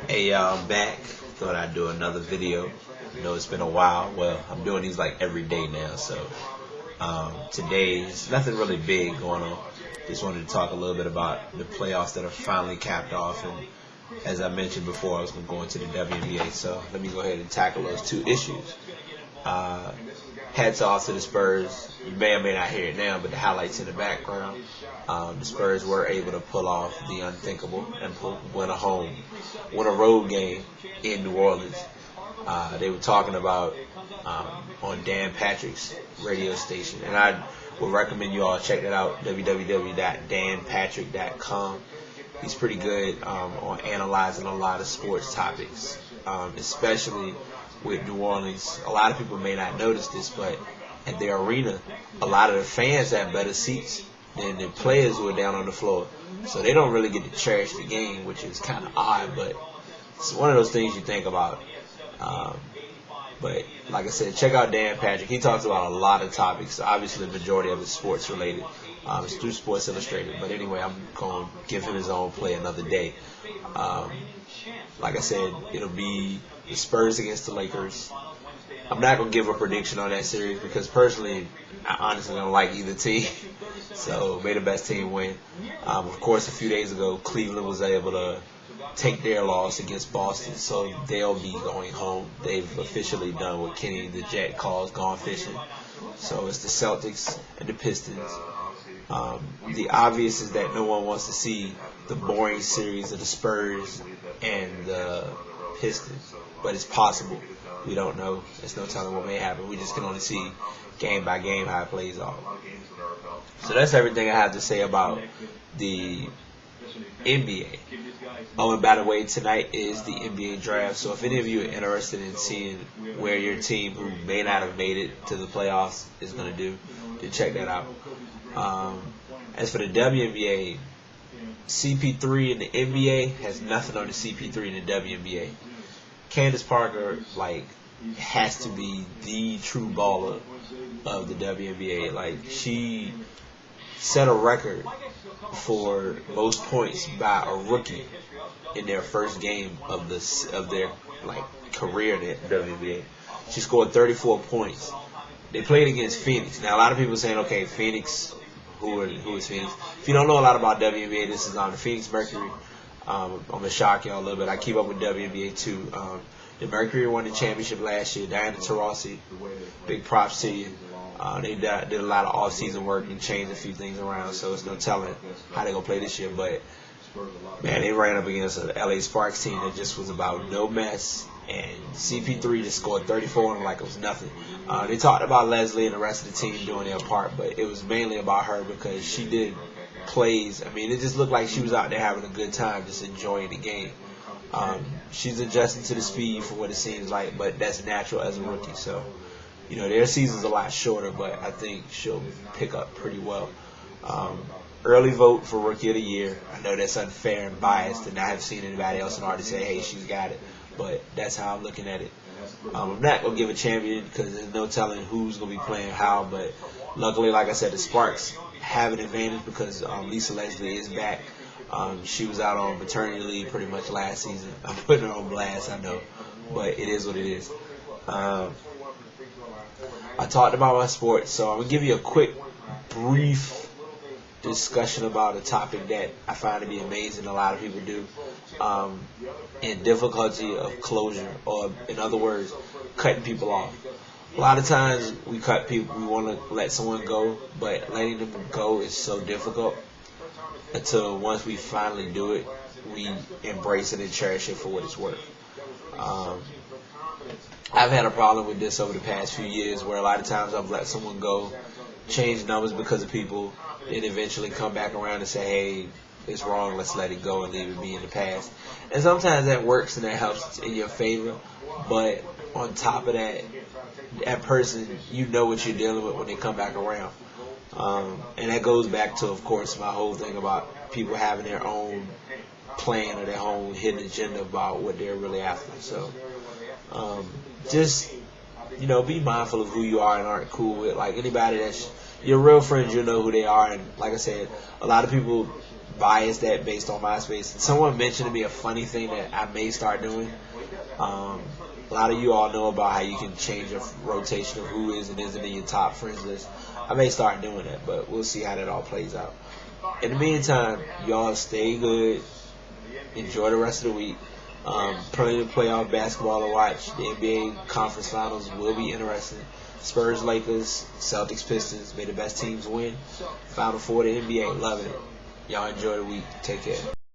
Hey y'all, I'm back. Thought I'd do another video. You know, it's been a while. Well, I'm doing these like every day now, so today's nothing really big going on. Just wanted to talk a little bit about the playoffs that are finally capped off, and as I mentioned before, I was going to go into the WNBA. So let me go ahead and tackle those two issues. Uh, Hats off to the Spurs. You may or may not hear it now, but the highlights in the background. The Spurs were able to pull off the unthinkable and win a road game in New Orleans. They were talking about on Dan Patrick's radio station, and I would recommend you all check that out, www.danpatrick.com. He's pretty good on analyzing a lot of sports topics, especially with New Orleans. A lot of people may not notice this, but at their arena, a lot of the fans have better seats than the players who are down on the floor. So they don't really get to cherish the game, which is kind of odd, but it's one of those things you think about. But like I said, check out Dan Patrick. He talks about a lot of topics. Obviously, the majority of it's sports related. It's through Sports Illustrated. But anyway, I'm going to give him his own play another day. Like I said, it'll be the Spurs against the Lakers. I'm not going to give a prediction on that series because personally, I honestly don't like either team. So may the best team win. Of course, a few days ago, Cleveland was able to take their loss against Boston, so they'll be going home. They've officially done what Kenny the Jet calls gone fishing. So it's the Celtics and the Pistons. The obvious is that no one wants to see the boring series of the Spurs and the Pistons, but it's possible. We don't know. There's no telling what may happen. We just can only see game by game how it plays out. So that's everything I have to say about the NBA. Oh, and by the way, tonight is the NBA draft. So if any of you are interested in seeing where your team who may not have made it to the playoffs is going to do, then check that out. As for the WNBA, CP3 in the NBA has nothing on the CP3 in the WNBA. Candace Parker, has to be the true baller of the WNBA. She set a record for most points by a rookie in their first game of their career in the WNBA. She scored 34 points. They played against Phoenix. Now a lot of people are saying, okay, Phoenix, who is Phoenix? If you don't know a lot about WNBA, this is on the Phoenix Mercury. I'm gonna shock y'all a little bit. I keep up with WNBA too. The Mercury won the championship last year. Diana Taurasi, big props to you. They did a lot of off-season work and changed a few things around, so it's no telling how they're going to play this year. But, man, they ran up against an LA Sparks team that just was about no mess. And CP3 just scored 34 on them like it was nothing. They talked about Leslie and the rest of the team doing their part, but it was mainly about her because she did plays. I mean, it just looked like she was out there having a good time, just enjoying the game. She's adjusting to the speed for what it seems like, but that's natural as a rookie. So, their season's a lot shorter, but I think she'll pick up pretty well. Early vote for Rookie of the Year. I know that's unfair and biased, and I haven't seen anybody else in already say, hey, she's got it. But that's how I'm looking at it. I'm not going to give a champion because there's no telling who's going to be playing how, but luckily, like I said, the Sparks have an advantage because Lisa Leslie is back. She was out on maternity leave pretty much last season. I'm putting her on blast, I know, but it is what it is. I talked about my sports, so I'm going to give you a quick, brief discussion about a topic that I find to be amazing. A lot of people do. And difficulty of closure, or in other words, cutting people off. A lot of times we cut people, we want to let someone go, but letting them go is so difficult until once we finally do it, we embrace it and cherish it for what it's worth. I've had a problem with this over the past few years where a lot of times I've let someone go, change numbers because of people, then eventually come back around and say, hey, it's wrong, let's let it go and leave it be in the past. And sometimes that works and that helps in your favor, but on top of that, that person, you know what you're dealing with when they come back around. And that goes back to, of course, my whole thing about people having their own plan or their own hidden agenda about what they're really after. So just, be mindful of who you are and aren't cool with. Like anybody that's your real friends, you'll know who they are. And like I said, a lot of people bias that based on MySpace. Someone mentioned to me a funny thing that I may start doing. A lot of you all know about how you can change your rotation of who is and isn't in your top friends list. I may start doing that, but we'll see how that all plays out. In the meantime, y'all stay good. Enjoy the rest of the week. Plenty of playoff basketball to watch. The NBA Conference Finals will be interesting. Spurs, Lakers, Celtics, Pistons. May the best teams win. Final Four to NBA. Loving it. Y'all enjoy the week. Take care.